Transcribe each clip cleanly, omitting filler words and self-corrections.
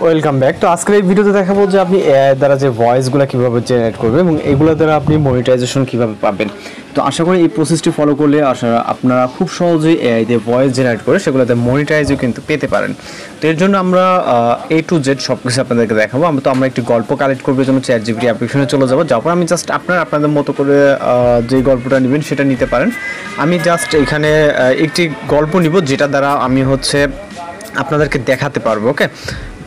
Welcome back. তো আজকের এই ভিডিওতে দেখাবো যে আপনি এআই দ্বারা যে ভয়েসগুলো কীভাবে জেনারেট করবেন এবং এগুলো দ্বারা আপনি মনিটাইজেশন কীভাবে পাবেন। তো আশা করি এই প্রসেসটি ফলো করলে আপনারা খুব সহজেই এআই দিয়ে ভয়েস জেনারেট করে সেগুলোতে মনিটাইজও কিন্তু পেতে পারেন। তো এর জন্য আমরা A to Z সব কিছু আপনাদেরকে দেখাবো। আমরা একটি গল্প কালেক্ট করবো, জন্য ChatGPT অ্যাপ্লিকেশনে চলে যাবো। যাওয়ার পর আমি জাস্ট আপনাদের মতো করে যে গল্পটা নেবেন সেটা নিতে পারেন। আমি জাস্ট এখানে একটি গল্প নিব যেটা দ্বারা আমি আপনাদেরকে দেখাতে পারবো। ওকে,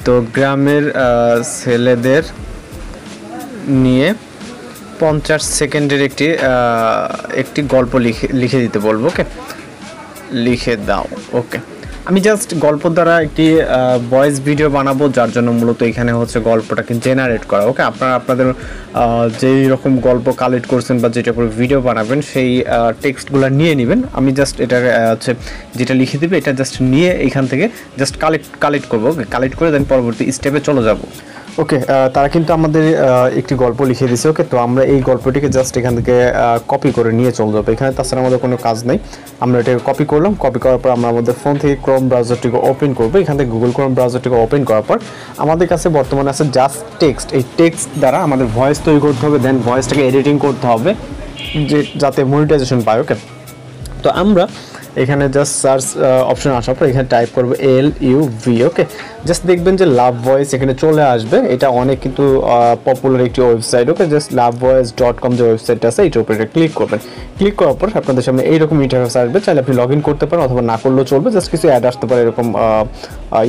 তো গ্রামের ছেলেদের নিয়ে 50 সেকেন্ডের একটি গল্প লিখে দিতে বলবো। ওকে, লিখে দাও। ওকে, আমি জাস্ট গল্প দ্বারা একটি ভয়েস ভিডিও বানাবো, যার জন্য মূলত এখানে গল্পটাকে জেনারেট করা। ওকে, আপনাদের যেই রকম গল্প কালেক্ট করছেন বা যেটা করে ভিডিও বানাবেন সেই টেক্সটগুলো নিয়ে নেবেন। আমি জাস্ট এটা যেটা লিখে দিবে এটা জাস্ট নিয়ে এখান থেকে জাস্ট কালেক্ট করবো। ওকে, কালেক্ট করে দেন পরবর্তী স্টেপে চলে যাব। ওকে, তারা কিন্তু আমাদের একটি গল্প লিখে দিয়েছে। ওকে, তো আমরা এই গল্পটিকে জাস্ট এখান থেকে কপি করে নিয়ে চলে যাবো। এখানে তাছাড়া আমাদের কোনো কাজ নেই। আমরা এটাকে কপি করলাম। কপি করার পর আমরা আমাদের ফোন থেকে ক্রোম ব্রাউজারটিকে ওপেন করবো। এখান থেকে গুগল ক্রোম ব্রাউজারটিকে ওপেন করার পর আমাদের কাছে বর্তমানে আছে জাস্ট টেক্সট। এই টেক্সট দ্বারা আমাদের ভয়েস তৈরি করতে হবে, দেন ভয়েসটাকে এডিটিং করতে হবে যাতে মনিটাইজেশন পায়। ওকে, তো আমরা এখানে জাস্ট সার্চ অপশন আসার পর এখানে টাইপ করবো LUV। ওকে, জাস্ট দেখবেন যে লাভ ভয়েস এখানে চলে আসবে। এটা অনেক কিন্তু পপুলার একটি ওয়েবসাইট। ওকে, জাস্ট lovevoice.com যে ওয়েবসাইটটা আছে এইটার উপরে ক্লিক করবেন। ক্লিক করার পর আপনাদের সামনে এইরকম ইন্টারফেস আসবে। চাইলে আপনি লগ ইন করতে পারেন অথবা না করলেও চলবে। জাস্ট কিছু অ্যাড আসতে পারে এরকম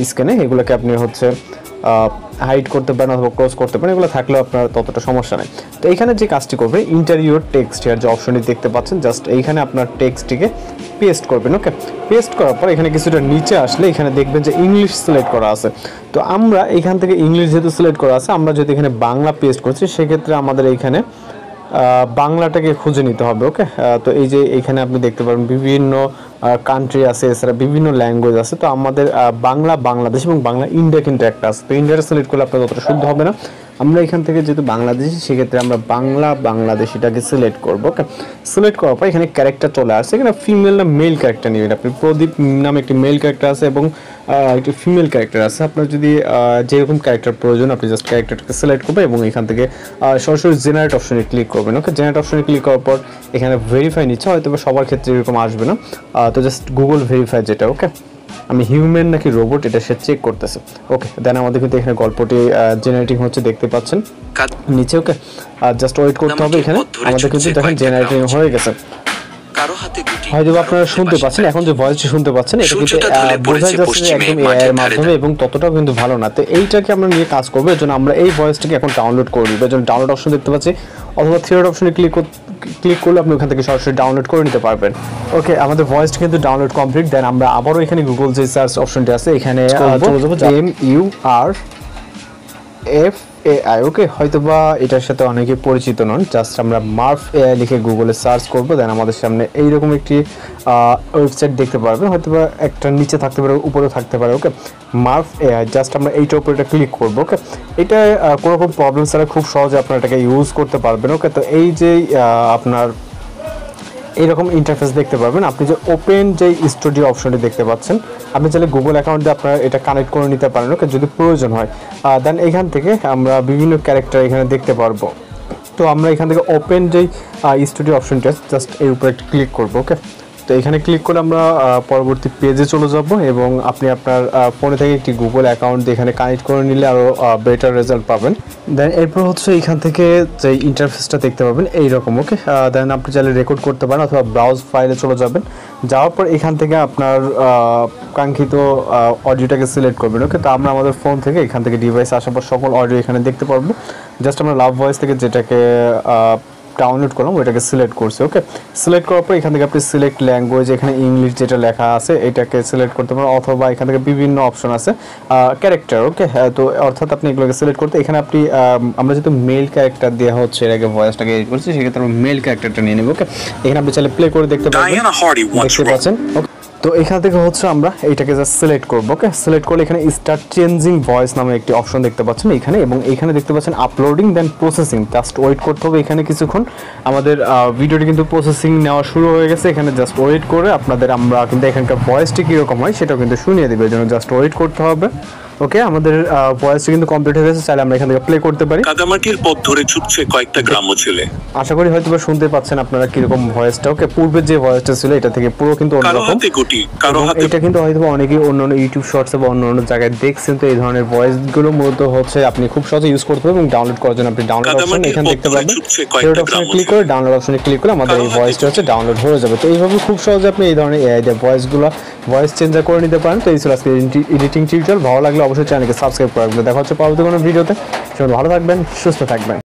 স্ক্যানে, এগুলোকে আপনি হাইড করতে পারেন অথবা ক্লোজ করতে পারেন। এগুলো থাকলেও আপনার ততটা সমস্যা নেই। তো এইখানে যে কাজটি করবেন, ইন্টারিয়র টেক্সট হেয়ার যে অপশনটি দেখতে পাচ্ছেন, জাস্ট এইখানে আপনার টেক্সটটিকে পেস্ট করবেন। ওকে, পেস্ট করার পর এখানে কিছুটা নিচে আসলে এখানে দেখবেন যে ইংলিশ সিলেক্ট করা আছে। তো আমরা এখান থেকে ইংলিশ যেহেতু সিলেক্ট করা আছে, আমরা যদি এখানে বাংলা পেস্ট করছি সেক্ষেত্রে আমাদের এইখানে বাংলাটাকে খুঁজে নিতে হবে। ওকে, তো এই যে এইখানে আপনি দেখতে পারেন বিভিন্ন কান্ট্রি আছে, এছাড়া বিভিন্ন ল্যাঙ্গুয়েজ আছে। তো আমাদের বাংলাদেশ এবং বাংলা ইন্ডিয়া কিন্তু একটা আছে। তো ইন্ডিয়াটা সিলেক্ট করলে আপনার ততটা শুদ্ধ হবে না। আমরা এখান থেকে যেহেতু বাংলাদেশি, সেক্ষেত্রে আমরা বাংলাদেশিটাকে সিলেক্ট করবো। ওকে, সিলেক্ট করার পর এখানে ক্যারেক্টার চলে আসছে। এখানে ফিমেল না মেল ক্যারেক্টার নেবেন আপনি। প্রদীপ নামে একটি মেল ক্যারেক্টার আছে এবং একটি ফিমেল ক্যারেক্টার আছে। আপনার যদি যেরকম ক্যারেক্টার প্রয়োজন আপনি জাস্ট ক্যারেক্টারটাকে সিলেক্ট করবেন এবং এখান থেকে সরাসরি জেনারেট অপশনে ক্লিক করবেন। ওকে, জেনারেট অপশনে ক্লিক করার পর এখানে ভেরিফাই নিচ্ছে, হয়তো সবার ক্ষেত্রে এরকম আসবে না। তো জাস্ট গুগল ভেরিফাই যেটা, ওকে, আমি হিউম্যান নাকি রোবট এটা সে চেক করতেছে। ওকে, দেন আমাদের কিন্তু এখানে গল্পটি জেনারেটিং হচ্ছে দেখতে পাচ্ছেন নিচে। ওকে, জাস্ট ওয়েট করতে হবে। এখানে আমাদের কিন্তু দেখেন জেনারেটিং হয়ে গেছে। হয়তো আপনারা শুনতে পাচ্ছেন, এখন যে ভয়েসটি শুনতে পাচ্ছেন এটা কিন্তু বোঝা যাচ্ছে একদম এআই এর মাধ্যমে এবং ততটাও কিন্তু ভালো না। তো এইটাকে আমরা নিয়ে কাজ করবো। এর জন্য আমরা এই ভয়েসটাকে এখন ডাউনলোড করে নিব। এর জন্য ডাউনলোড অপশন দেখতে পাচ্ছি অথবা থ্রি ডট অপশনে ক্লিক করলে আপনি ওখান থেকে সরাসরি ডাউনলোড করে নিতে পারবেন। ওকে, আমাদের ভয়েসটা কিন্তু ডাউনলোড কমপ্লিট। দেন আমরা আবারও এখানে গুগল যে সার্চ অপশনটি আছে এখানে চলে যাবো, MURFAI। ওকে, হয়তোবা এটার সাথে অনেকে পরিচিত নন। জাস্ট আমরা মার্ফ AI লিখে গুগলে সার্চ করবো। দেন আমাদের সামনে এইরকম একটি ওয়েবসাইট দেখতে পারবেন, হয়তোবা একটা নিচে থাকতে পারে, উপরেও থাকতে পারে। ওকে, মার্ফ AI, জাস্ট আমরা এইটার উপরে এটা ক্লিক করবো। ওকে, এটা কোনো রকম প্রবলেম ছাড়া খুব সহজে আপনারা এটাকে ইউজ করতে পারবেন। ওকে, তো এই যে আপনার এইরকম ইন্টারফেস দেখতে পারবেন। আপনি যে ওপেন যে স্টুডিও অপশনটি দেখতে পাচ্ছেন, আপনি চাইলে গুগল অ্যাকাউন্ট দিয়ে আপনারা এটা কানেক্ট করে নিতে পারেন। ওকে, যদি প্রয়োজন হয়। দেন এখান থেকে আমরা বিভিন্ন ক্যারেক্টার এখানে দেখতে পারবো। তো আমরা এখান থেকে ওপেন যেই স্টুডিও অপশনটি আছে জাস্ট এর উপরে ক্লিক করবো। ওকে, তো এখানে ক্লিক করলে আমরা পরবর্তী পেজে চলে যাব এবং আপনি আপনার ফোনে থেকে একটি গুগল অ্যাকাউন্ট এখানে কানেক্ট করে নিলে আরও বেটার রেজাল্ট পাবেন। দেন এরপর এখান থেকে যে ইন্টারফেসটা দেখতে পাবেন এইরকম। ওকে, দেন আপনি চাইলে রেকর্ড করতে পারেন অথবা ব্রাউজ ফাইলে চলে যাবেন। যাওয়ার পর এখান থেকে আপনার কাঙ্ক্ষিত অডিওটাকে সিলেক্ট করবেন। ওকে, তো আমরা আমাদের ফোন থেকে এখান থেকে ডিভাইস আসার পর সকল অডিও এখানে দেখতে পারবো। জাস্ট আমরা লাভ ভয়েস থেকে যেটাকে ডাউনলোড করলাম ওইটাকে সিলেক্ট করছি। ওকে, সিলেক্ট করার পর এখান থেকে আপনি সিলেক্ট ল্যাঙ্গুয়েজ, এখানে ইংলিশ যেটা লেখা আছে এটাকে সিলেক্ট করতে পারেন অথবা এখান থেকে বিভিন্ন অপশন আছে ক্যারেক্টার। ওকে, তো অর্থাৎ আপনি এগুলোকে সিলেক্ট করতে এখানে আপনি আমরা যেহেতু মেল ক্যারেক্টার দেওয়া হচ্ছে এর আগে ভয়েসটাকে এডিট করছি, সেক্ষেত্রে আমরা মেল ক্যারেক্টারটা নিয়ে নেব। ওকে, এখানে আপনি চাইলে প্লে করে দেখতে পাচ্ছেন। ওকে, তো এখান থেকে আমরা এইটাকে জাস্ট সিলেক্ট করবো। ওকে, সিলেক্ট করলে এখানে স্টার্ট চেঞ্জিং ভয়েস নামে একটি অপশন দেখতে পাচ্ছেন এখানে, এবং এখানে দেখতে পাচ্ছেন আপলোডিং দেন প্রসেসিং। জাস্ট ওয়েট করতে হবে এখানে কিছুক্ষণ। আমাদের ভিডিওটি কিন্তু প্রসেসিং নেওয়া শুরু হয়ে গেছে। এখানে জাস্ট ওয়েট করে আমরা কিন্তু এখানকার ভয়েসটি কীরকম হয় সেটাও কিন্তু শুনিয়ে দেবে। এই জন্য জাস্ট ওয়েট করতে হবে। ওকে, আমাদের ভয়েসটা কিন্তু কমপ্লিট হয়ে গেছে, চাইলে আমরা এখান থেকে প্লে করতে পারি। কাদামাটির পথ ধরে ছুটছে কয়েকটা গ্রাম্য ছেলে। আশা করি হয়তো শুনতে পাচ্ছেন আপনারা কিরকম ভয়েসটা। ওকে, পূর্বের যে ভয়েসটা ছিল এটা থেকে পুরো কিন্তু কারো অন্যরকম। হাতে গুটি, কারো হাতে এটা কিন্তু হয়তো অনেকেই অন্যান্য ইউটিউব শর্টসে বা অন্য জায়গায় দেখছেন। তো এই ধরনের ভয়েসগুলো মূলত হচ্ছে আপনি খুব সহজে ইউজ করতে পারবেন এবং ডাউনলোড করার জন্য আপনি ডাউনলোড অপশন এখানে দেখতে পাবেন। ডাউনলোড অপশনে ক্লিক করে ডাউনলোড অপশনে ক্লিক করলে আমাদের এই ভয়েসটা হচ্ছে ডাউনলোড হয়ে যাবে। তো এইভাবে খুব সহজে আপনি এই ধরনের এআই দিয়ে ভয়েস চেঞ্জ করে নিতে পারেন। তো এই ছিল আজকে এডিটিং টিউটোরিয়াল। ভালো লাগলে অবশ্যই চ্যানেলকে সাবস্ক্রাইব করে রাখবেন। দেখা হচ্ছে পরবর্তী কোনো ভিডিওতে। ভালো থাকবেন, সুস্থ থাকবেন।